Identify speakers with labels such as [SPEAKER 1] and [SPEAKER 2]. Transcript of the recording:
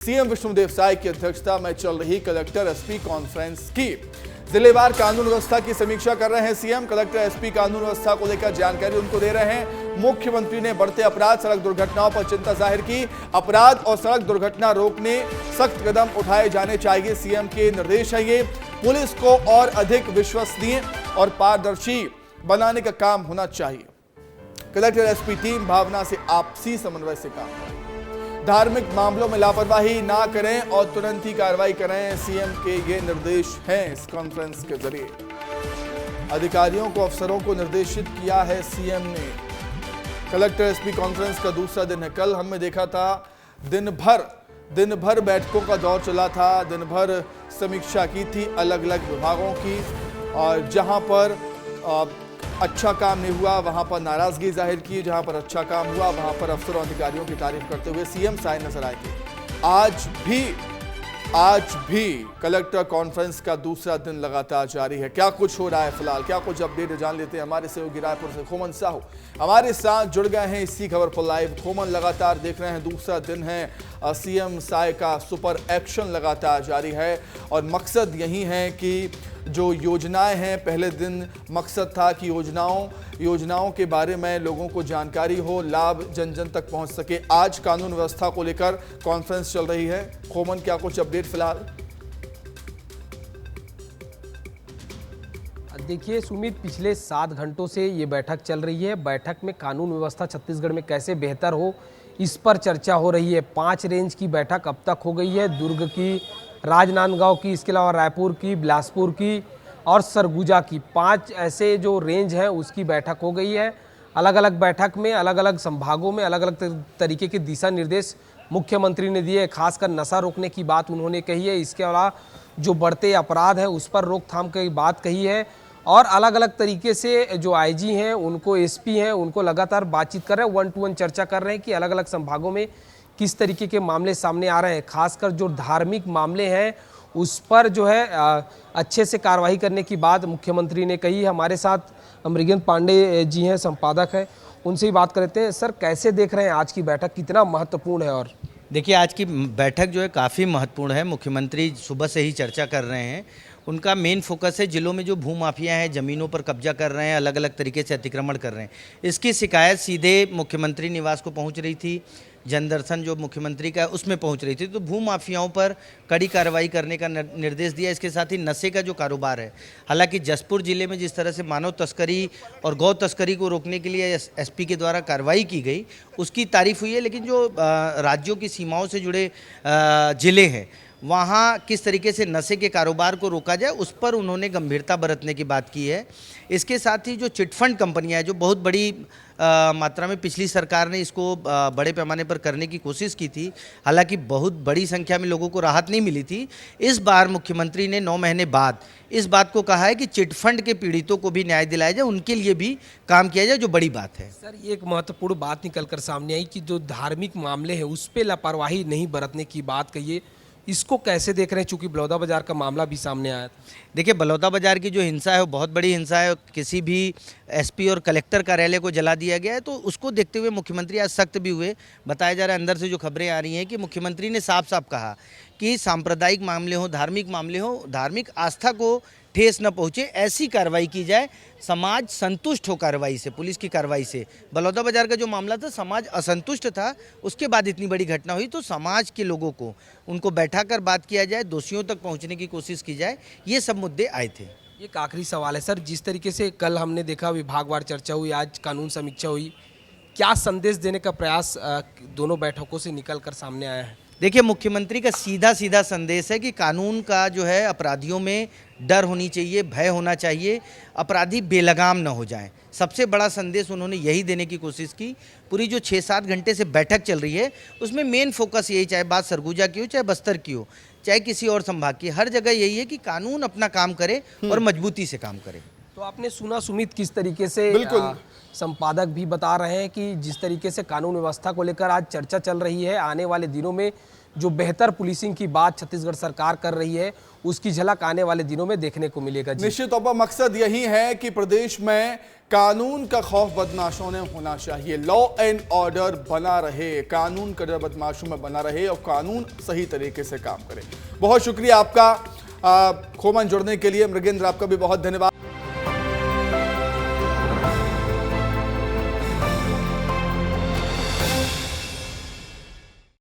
[SPEAKER 1] CM Vishnudeo Sai की अध्यक्षता में चल रही कलेक्टर एसपी कॉन्फ्रेंस की जिलेवार कानून व्यवस्था की समीक्षा कर रहे हैं सीएम। कलेक्टर एसपी कानून व्यवस्था को लेकर जानकारी उनको दे रहे हैं। मुख्यमंत्री ने बढ़ते अपराध सड़क दुर्घटनाओं पर चिंता जाहिर की। अपराध और सड़क दुर्घटना रोकने सख्त कदम उठाए जाने चाहिए, सीएम के निर्देश है ये। पुलिस को और अधिक विश्वसनीय और पारदर्शी बनाने का काम होना चाहिए। कलेक्टर एसपी टीम भावना से आपसी समन्वय से काम करें। धार्मिक मामलों में लापरवाही ना करें और तुरंत ही कार्रवाई करें, सीएम के ये निर्देश हैं। इस कॉन्फ्रेंस के जरिए अधिकारियों को, अफसरों को निर्देशित किया है सीएम ने। कलेक्टर एसपी कॉन्फ्रेंस का दूसरा दिन है। कल हमने देखा था दिन भर बैठकों का दौर चला था, दिन भर समीक्षा की थी अलग अलग विभागों की, और जहां पर अच्छा काम नहीं हुआ वहां पर नाराजगी जाहिर की, जहां पर अच्छा काम हुआ वहां पर अफसरों अधिकारियों की तारीफ करते हुए सीएम साय नजर आए थे। आज भी कलेक्टर कॉन्फ्रेंस का दूसरा दिन लगातार जारी है। क्या कुछ हो रहा है फिलहाल, क्या कुछ अपडेट जान लेते हैं। हमारे सहयोगी रायपुर से खोमन साहू हमारे साथ जुड़ गए हैं इसी खबर पर लाइव। खोमन, लगातार देख रहे हैं दूसरा दिन है, सीएम साय का सुपर एक्शन लगातार जारी है और मकसद यही है कि जो योजनाएं हैं, पहले दिन मकसद था कि योजनाओं के बारे में लोगों को जानकारी हो, लाभ जन जन तक पहुंच सके। आज कानून व्यवस्था को लेकर कॉन्फ्रेंस चल रही है। खोमन, क्या कुछ अपडेट फिलहाल?
[SPEAKER 2] देखिए सुमित, पिछले 7 घंटों से ये बैठक चल रही है। बैठक में कानून व्यवस्था छत्तीसगढ़ में कैसे बेहतर हो, इस पर चर्चा हो रही है। 5 रेंज की बैठक अब तक हो गई है, दुर्ग की, राजनांदगांव की, इसके अलावा रायपुर की, बिलासपुर की और सरगुजा की। 5 ऐसे जो रेंज है उसकी बैठक हो गई है। अलग अलग बैठक में अलग अलग संभागों में अलग अलग तरीके के दिशा निर्देश मुख्यमंत्री ने दिए। खासकर नशा रोकने की बात उन्होंने कही है, इसके अलावा जो बढ़ते अपराध है उस पर रोकथाम की बात कही है, और अलग अलग तरीके से जो आईजी हैं उनको, एसपी हैं उनको लगातार बातचीत कर रहे हैं, 1 to 1 चर्चा कर रहे हैं कि अलग अलग संभागों में किस तरीके के मामले सामने आ रहे हैं। खासकर जो धार्मिक मामले हैं उस पर जो है अच्छे से कार्रवाई करने की बात मुख्यमंत्री ने कही है। हमारे साथ मृगेंद्र पांडे जी हैं, संपादक हैं, उनसे ही बात करते हैं। सर, कैसे देख रहे हैं आज की बैठक, कितना महत्वपूर्ण है? और
[SPEAKER 3] देखिए, आज की बैठक जो है काफ़ी महत्वपूर्ण है। मुख्यमंत्री सुबह से ही चर्चा कर रहे हैं। उनका मेन फोकस है जिलों में जो भूमाफिया हैं, ज़मीनों पर कब्जा कर रहे हैं, अलग अलग तरीके से अतिक्रमण कर रहे हैं। इसकी शिकायत सीधे मुख्यमंत्री निवास को पहुंच रही थी, जनदर्शन जो मुख्यमंत्री का है उसमें पहुंच रही थी। तो भूमाफियाओं पर कड़ी कार्रवाई करने का निर्देश दिया। इसके साथ ही नशे का जो कारोबार है, हालांकि जसपुर जिले में जिस तरह से मानव तस्करी और गौ तस्करी को रोकने के लिए एसपी के द्वारा कार्रवाई की गई उसकी तारीफ हुई है, लेकिन जो राज्यों की सीमाओं से जुड़े जिले हैं वहाँ किस तरीके से नशे के कारोबार को रोका जाए उस पर उन्होंने गंभीरता बरतने की बात की है। इसके साथ ही जो चिटफंड कंपनियां हैं, जो बहुत बड़ी मात्रा में पिछली सरकार ने इसको बड़े पैमाने पर करने की कोशिश की थी, हालांकि बहुत बड़ी संख्या में लोगों को राहत नहीं मिली थी। इस बार मुख्यमंत्री ने 9 महीने बाद इस बात को कहा है कि चिटफंड के पीड़ितों को भी न्याय दिलाया जाए, उनके लिए भी काम किया जाए, जो बड़ी बात है।
[SPEAKER 2] सर, ये एक महत्वपूर्ण बात निकल कर सामने आई कि जो धार्मिक मामले हैं उस पर लापरवाही नहीं बरतने की बात कही। इसको कैसे देख रहे हैं, चूंकि बलौदाबाजार का मामला भी सामने आया?
[SPEAKER 3] देखिए, बलौदाबाजार की जो हिंसा है वो बहुत बड़ी हिंसा है। किसी भी एसपी और कलेक्टर कार्यालय को जला दिया गया है, तो उसको देखते हुए मुख्यमंत्री आज सख्त भी हुए। बताया जा रहा है, अंदर से जो खबरें आ रही हैं कि मुख्यमंत्री ने साफ साफ कहा कि सांप्रदायिक मामले हो, धार्मिक मामले हो, धार्मिक आस्था को ठेस न पहुँचे, ऐसी कार्रवाई की जाए। समाज संतुष्ट हो कार्रवाई से, पुलिस की कार्रवाई से। बलौदाबाजार का जो मामला था, समाज असंतुष्ट था, उसके बाद इतनी बड़ी घटना हुई, तो समाज के लोगों को उनको बैठाकर बात किया जाए, दोषियों तक पहुंचने की कोशिश की जाए, ये सब मुद्दे आए थे।
[SPEAKER 2] एक आखिरी सवाल है सर, जिस तरीके से कल हमने देखा विभागवार चर्चा हुई, आज कानून समीक्षा हुई, क्या संदेश देने का प्रयास दोनों बैठकों से निकल कर सामने आया है?
[SPEAKER 3] देखिए, मुख्यमंत्री का सीधा सीधा संदेश है कि कानून का जो है अपराधियों में डर होनी चाहिए, भय होना चाहिए, अपराधी बेलगाम न हो जाएं। सबसे बड़ा संदेश उन्होंने यही देने की कोशिश की। पूरी जो 6-7 घंटे से बैठक चल रही है उसमें मेन फोकस यही, चाहे बात सरगुजा की हो, चाहे बस्तर की हो, चाहे किसी और संभाग की, हर जगह यही है कि कानून अपना काम करे और मजबूती से काम करे।
[SPEAKER 2] तो आपने सुना सुमित, किस तरीके से संपादक भी बता रहे हैं कि जिस तरीके से कानून व्यवस्था को लेकर आज चर्चा चल रही है, आने वाले दिनों में जो बेहतर पुलिसिंग की बात छत्तीसगढ़ सरकार कर रही है उसकी झलक आने वाले दिनों में देखने को मिलेगा।
[SPEAKER 1] निश्चित तौर पर मकसद यही है कि प्रदेश में कानून का खौफ बदमाशों में होना चाहिए, लॉ एंड ऑर्डर बना रहे, कानून का डर बदमाशों में बना रहे और कानून सही तरीके से काम करे। बहुत शुक्रिया आपका खोमन जुड़ने के लिए। मृगेंद्र, आपका भी बहुत धन्यवाद।